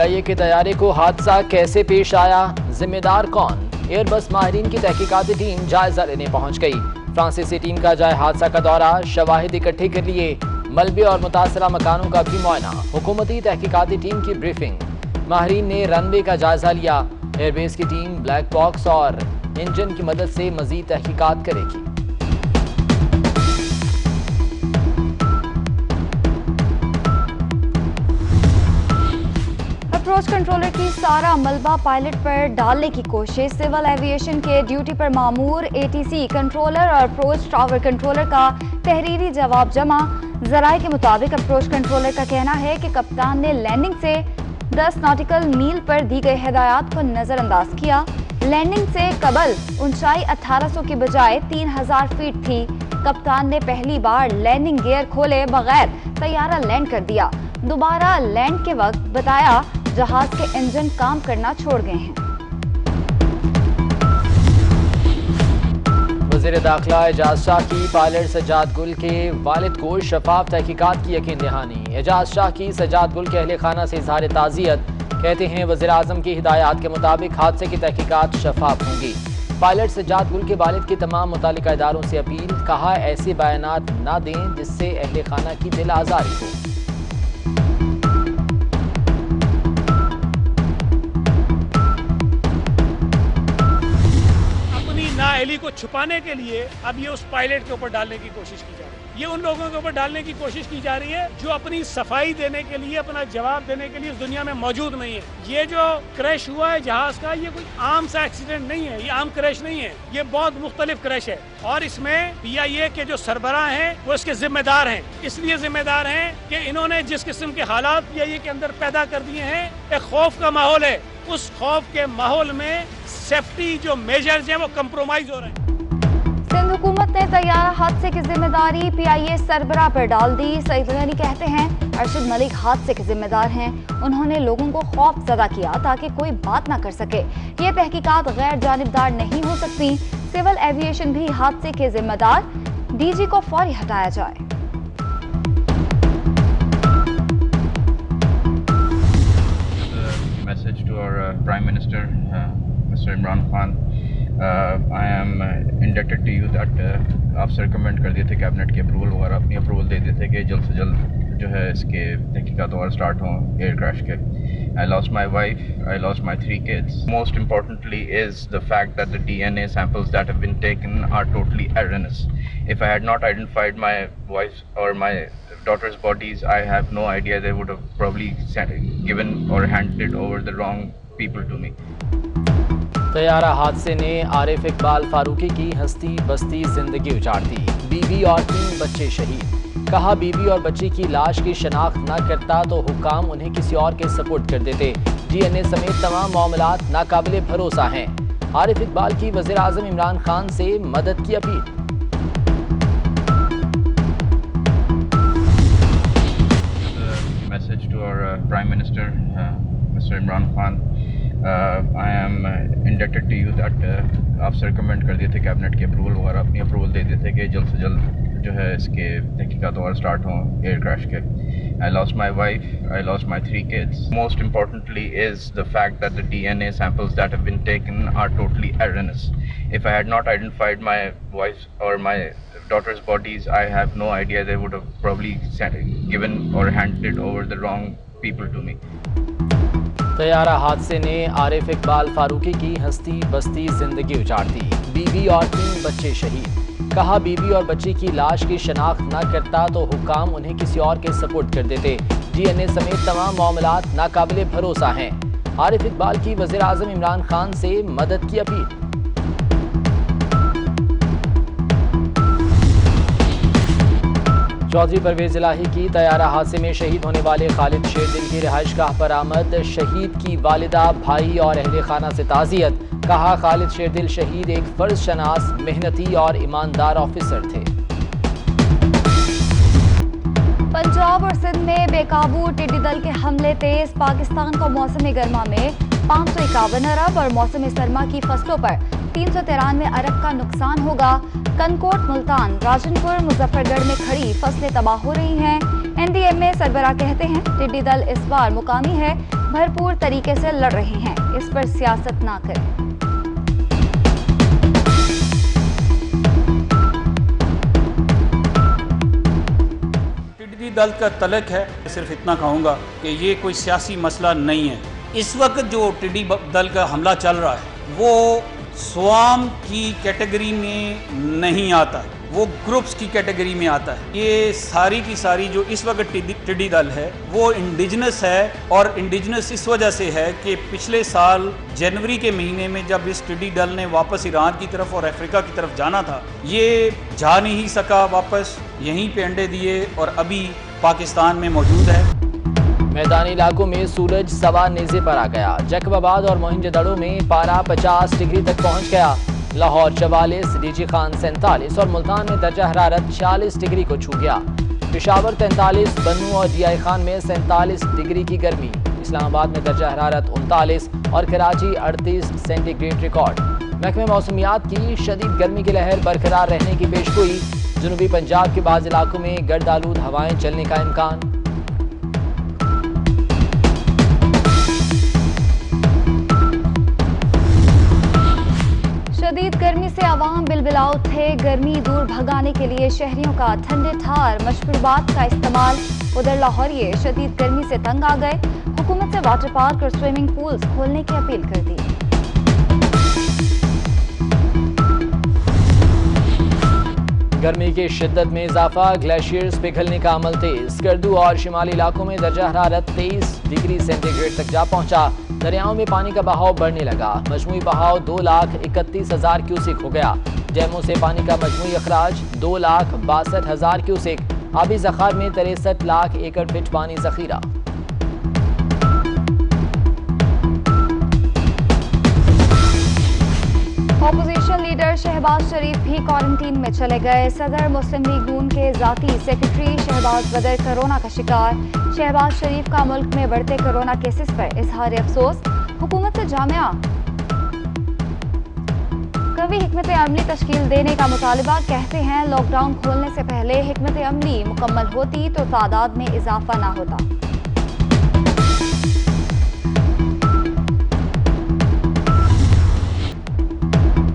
PIA کے طیارے کو حادثہ کیسے پیش آیا، ذمہ دار کون؟ ایئر بس ماہرین کی تحقیقاتی ٹیم جائزہ لینے پہنچ گئی۔ فرانسیسی ٹیم کا جائے حادثہ کا دورہ، شواہد اکٹھے کر لیے، ملبے اور متاثرہ مکانوں کا بھی معائنہ، حکومتی تحقیقاتی ٹیم کی بریفنگ۔ ماہرین نے رن وے کا جائزہ لیا۔ ایئر بیس کی ٹیم بلیک باکس اور انجن کی مدد سے مزید تحقیقات کرے گی۔ اپروچ کنٹرولر کی سارا ملبہ پائلٹ پر ڈالنے کی کوشش، سول ایویشن کے ڈیوٹی پر مامور ATC کنٹرولر اور اپروچ ٹاور کنٹرولر کا تحریری جواب جمع۔ ذرائع کے مطابق اپروچ کنٹرولر کا کہنا ہے کہ کپتان نے لینڈنگ سے 10 ناٹیکل میل پر دی گئی ہدایات کو نظر انداز کیا۔ لینڈنگ سے قبل اونچائی 1800 کی بجائے 3000 فیٹ تھی۔ کپتان نے پہلی بار لینڈنگ گیئر کھولے بغیر طیارہ لینڈ کر دیا۔ دوبارہ لینڈ کے وقت بتایا جہاز کے انجن کام کرنا چھوڑ گئے ہیں۔ وزیر داخلہ اعجاز شاہ کی پائلٹ سجاد گل کے والد کو شفاف تحقیقات کی یقین دہانی۔ اعجاز شاہ کی سجاد گل کے اہل خانہ سے اظہار تعزیت، کہتے ہیں وزیر اعظم کی ہدایات کے مطابق حادثے کی تحقیقات شفاف ہوں گی۔ پائلٹ سجاد گل کے والد کی تمام متعلقہ اداروں سے اپیل، کہا ایسے بیانات نہ دیں جس سے اہل خانہ کی دل آزاری ہو۔ نااہلی کو چھپانے کے لیے اب یہ اس پائلٹ کے اوپر ڈالنے کی کوشش کی جا رہی ہے۔ یہ ان لوگوں کے اوپر ڈالنے کی کوشش کی جا رہی ہے جو اپنی صفائی دینے کے لیے، اپنا جواب دینے کے لیے اس دنیا میں موجود نہیں ہے۔ یہ جو کریش ہوا ہے جہاز کا، یہ کوئی عام سا ایکسیڈنٹ نہیں ہے، یہ عام کریش نہیں ہے، یہ بہت مختلف کریش ہے، اور اس میں PIA کے جو سربراہ ہیں وہ اس کے ذمہ دار ہیں۔ اس لیے ذمہ دار ہیں کہ انہوں نے جس قسم کے حالات PIA کے اندر پیدا کر دیے ہیں، ایک خوف کا ماحول ہے، اس خوف کے ماحول میں سیفٹی جو میجرز ہیں وہ کمپرومائز ہو رہے ہیں۔ سندھ حکومت نے طیارہ حادثے کی ذمہ داری PIA سربراہ پر ڈال دی۔ سعید غنی کہتے ہیں ارشد ملک حادثے کے ذمہ دار ہیں، انہوں نے لوگوں کو خوف زدہ کیا تاکہ کوئی بات نہ کر سکے۔ یہ تحقیقات غیر جانبدار نہیں ہو سکتی، سول ایویشن بھی حادثے کے ذمہ دار، DG کو فوری ہٹایا جائے۔ Message to our Prime Minister, Mr. Imran Khan. I am indebted to you that آپ سے ریکمینڈ کر دیے تھے کیبنٹ کے اپروول وغیرہ، اپنی اپروول دے دیے تھے کہ جلد سے جلد جو ہے اس کے تحقیقات اور سٹارٹ ہوں ایئر کریش کے۔ I lost my wife, I lost my 3 kids. Most importantly is the fact that the DNA samples that have been taken are totally erroneous. If I had not identified my wife's or my daughter's bodies, I have no idea they would have probably given or handed it over the wrong people to me. طیارہ حادثے نے عارف اقبال فاروقی کی ہستی بستی زندگی اجاڑ دی، بیوی اور 3 بچے شہید۔ کہا بیوی اور بچی کی لاش کی شناخت نہ کرتا تو حکام انہیں کسی اور کے سپرد کر دیتے۔ DNA سمیت تمام معاملات ناقابل بھروسہ ہیں۔ عارف اقبال کی وزیر اعظم عمران خان سے مدد کی appeal. Message to our Prime Minister, Mr. Imran Khan. I am indebted to you that آپ سے ریکمینڈ کر دیے تھے کیبنٹ کے اپروول وغیرہ، اپنی اپروول دے دیے تھے کہ جلد سے جلد جو ہے اس کے تحقیقات اور سٹارٹ ہوں ایئر کریش کے۔ I lost my wife, I lost my 3 kids. Most importantly is the fact that the DNA samples that have been taken are totally erroneous. If I had not identified my wife's or my daughter's bodies, I have no idea they would have probably given or handed it over the wrong people to me. طیارہ حادثے نے عارف اقبال فاروقی کی ہستی بستی زندگی اجاڑ دی، بیوی اور 3 بچے شہید۔ کہا بیوی اور بچی کی لاش کی شناخت نہ کرتا تو حکام انہیں کسی اور کے سپرد کر دیتے۔ DNA سمیت تمام معاملات ناقابل بھروسہ ہیں۔ عارف اقبال کی وزیر اعظم عمران خان سے مدد کی اپیل۔ چودھری پرویز الہی کی طیارہ حادثے میں شہید ہونے والے خالد شیردل کی رہائش گاہ پر آمد، شہید کی والدہ، بھائی اور اہل خانہ سے تعزیت۔ کہا خالد شیردل شہید ایک فرض شناس، محنتی اور ایماندار آفیسر تھے۔ پنجاب اور سندھ میں بے قابو ٹڈی دل کے حملے تیز، پاکستان کو موسم گرما میں 551 ارب اور موسم سرما کی فصلوں پر 393 ارب کا نقصان ہوگا۔ کنکوٹ، ملتان، راجن پور، مظفر گڑھ میں کھڑی فصلیں تباہ ہو رہی ہیں۔ NDMA سربراہ کہتے ہیں ٹڈی دل اس بار مقامی ہے، بھرپور طریقے سے لڑ رہے ہیں، اس پر سیاست نہ کریں۔ ٹڈی دل کا تعلق ہے، صرف اتنا کہوں گا کہ یہ کوئی سیاسی مسئلہ نہیں ہے۔ اس وقت جو ٹڈی دل کا حملہ چل رہا ہے وہ سوام کی کیٹیگری میں نہیں آتا، وہ گروپس کی کیٹیگری میں آتا ہے۔ یہ ساری کی ساری جو اس وقت ٹڈی دل ہے وہ انڈیجنس ہے، اور انڈیجنس اس وجہ سے ہے کہ پچھلے سال جنوری کے مہینے میں جب اس ٹڈی دل نے واپس ایران کی طرف اور افریقہ کی طرف جانا تھا، یہ جا نہیں سکا واپس، یہیں پہ انڈے دیے اور ابھی پاکستان میں موجود ہے۔ میدانی علاقوں میں سورج سوا نیزے پر آ گیا، جیکب آباد اور موہنجو دڑو میں پارا 50 ڈگری تک پہنچ گیا۔ لاہور 44، ڈی جی خان 47 اور ملتان میں درجہ حرارت 46 ڈگری کو چھو گیا۔ پشاور 43، بنو اور ڈی آئی خان میں 47 ڈگری کی گرمی، اسلام آباد میں درجہ حرارت 39 اور کراچی 38 سینٹی گریڈ ریکارڈ۔ محکمہ موسمیات کی شدید گرمی کی لہر برقرار رہنے کی پیشگوئی، جنوبی پنجاب کے بعض علاقوں میں گرد آلود ہوائیں چلنے کا امکان۔ شدید گرمی سے عوام بلبلاؤ تھے، گرمی دور بھگانے کے لیے شہریوں کا ٹھنڈے ٹھار مشروبات کا استعمال۔ ادھر لاہوریے شدید گرمی سے تنگ آ گئے، حکومت سے واٹر پارک اور سوئمنگ پولز کھولنے کی اپیل کر دی۔ گرمی کی شدت میں اضافہ، گلیشیئرز پگھلنے کا عمل تیز، گردو اور شمالی علاقوں میں درجہ حرارت 23 ڈگری سینٹی گریڈ تک جا پہنچا۔ دریاؤں میں پانی کا بہاؤ بڑھنے لگا، مجموعی بہاؤ 2,31,000 کیوسک ہو گیا۔ ڈیموں سے پانی کا مجموعی اخراج 2,62,000 کیوسک، آبی ذخائر میں 63 لاکھ ایکڑ فٹ پانی ذخیرہ۔ اپوزیشن لیڈر شہباز شریف بھی کوارنٹین میں چلے گئے، صدر مسلم لیگ نون کے ذاتی سیکرٹری شہباز بدر کورونا کا شکار۔ شہباز شریف کا ملک میں بڑھتے کورونا کیسز پر اظہار افسوس، حکومت سے جامعہ قوی حکمت عملی تشکیل دینے کا مطالبہ، کہتے ہیں لاک ڈاؤن کھولنے سے پہلے حکمت عملی مکمل ہوتی تو تعداد میں اضافہ نہ ہوتا۔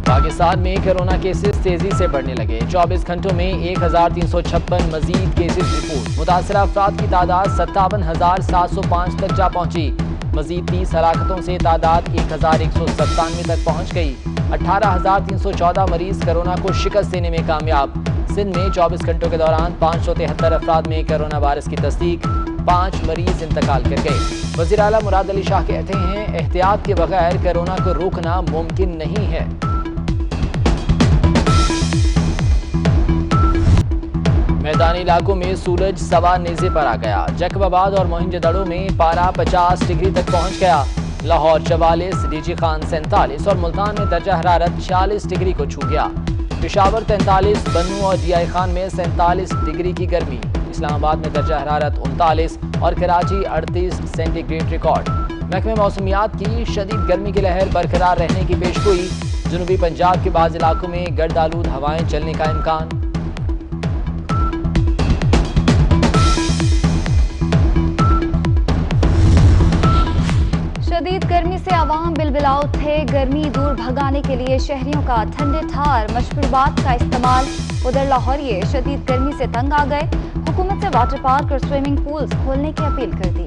پاکستان میں کورونا کیسز تیزی سے بڑھنے لگے، 24 گھنٹوں میں 1,356 مزید کیسز رپورٹ، متاثرہ افراد کی تعداد 57,705 تک جا پہنچی، مزید 30 ہلاکتوں سے تعداد 1,197 تک پہنچ گئی، 18,314 مریض کورونا کو شکست دینے میں کامیاب۔ سندھ میں 24 گھنٹوں کے دوران 573 افراد میں کورونا وائرس کی تصدیق، 5 مریض انتقال کر گئے۔ وزیر اعلیٰ مراد علی شاہ کہتے ہیں احتیاط کے بغیر کورونا کو روکنا ممکن نہیں ہے۔ میدانی علاقوں میں سورج سوا نیزے پر آ گیا، جیکب آباد اور موہنجو دڑو میں پارا 50 ڈگری تک پہنچ گیا۔ لاہور 44، ڈی جی خان 47 اور ملتان میں درجہ حرارت 46 ڈگری کو چھو گیا۔ پشاور 43، بنو اور ڈی آئی خان میں 47 ڈگری کی گرمی، اسلام آباد میں درجہ حرارت 39 اور کراچی 38 سینٹی گریڈ ریکارڈ۔ محکمہ موسمیات کی شدید گرمی کی لہر برقرار رہنے کی پیشگوئی، جنوبی پنجاب کے بعض علاقوں میں گرد آلود ہوائیں چلنے کا امکان۔ شدید گرمی سے عوام بلبلاؤ تھے، گرمی دور بھگانے کے لیے شہریوں کا ٹھنڈے ٹھار مشروبات کا استعمال۔ ادھر لاہوریے شدید گرمی سے تنگ آ گئے، حکومت سے واٹر پارک اور سوئمنگ پولز کھولنے کی اپیل کر دی۔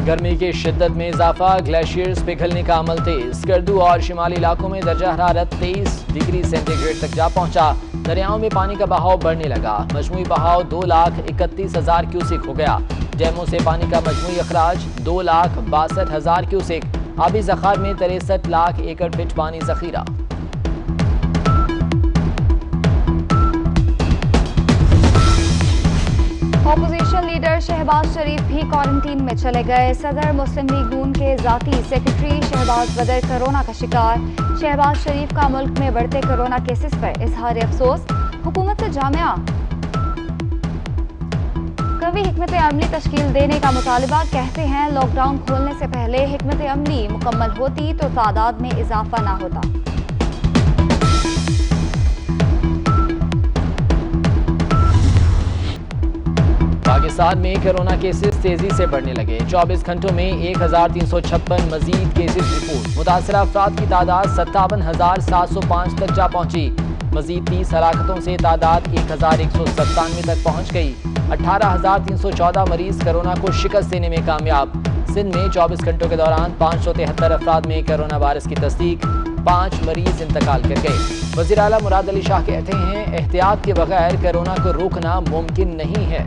گرمی کی شدت میں اضافہ، گلیشیئرز پگھلنے کا عمل تیز، گردو اور شمالی علاقوں میں درجہ حرارت 23 ڈگری سینٹی گریڈ تک جا پہنچا۔ دریاؤں میں پانی کا بہاؤ بڑھنے لگا، مجموعی بہاؤ 2,31,000 کیوسک ہو گیا۔ ڈیموں سے پانی کا مجموعی اخراج 2,62,000 کیوسک، آبی ذخائر میں 63 لاکھ ایکڑ فٹ پانی ذخیرہ۔ اپوزیشن لیڈر شہباز شریف بھی کوارنٹین میں چلے گئے، صدر مسلم لیگ نون کے ذاتی سیکرٹری شہباز بدر کورونا کا شکار۔ شہباز شریف کا ملک میں بڑھتے کورونا کیسز پر اظہار افسوس، حکومت سے جامعہ قوی حکمت عملی تشکیل دینے کا مطالبہ، کہتے ہیں لاک ڈاؤن کھولنے سے پہلے حکمت عملی مکمل ہوتی تو تعداد میں اضافہ نہ ہوتا۔ پاکستان میں کورونا کیسز تیزی سے بڑھنے لگے 24 گھنٹوں میں 1356 مزید کیسز رپورٹ متاثرہ افراد کی تعداد 57,705 تک جا پہنچی مزید 30 ہلاکتوں سے تعداد 1197 تک پہنچ گئی 18,314 مریض کورونا کو شکست دینے میں کامیاب سندھ میں 24 گھنٹوں کے دوران 573 افراد میں کورونا وائرس کی تصدیق 5 مریض انتقال کر گئے وزیر اعلیٰ مراد علی شاہ کہتے ہیں احتیاط کے بغیر کورونا کو روکنا ممکن نہیں ہے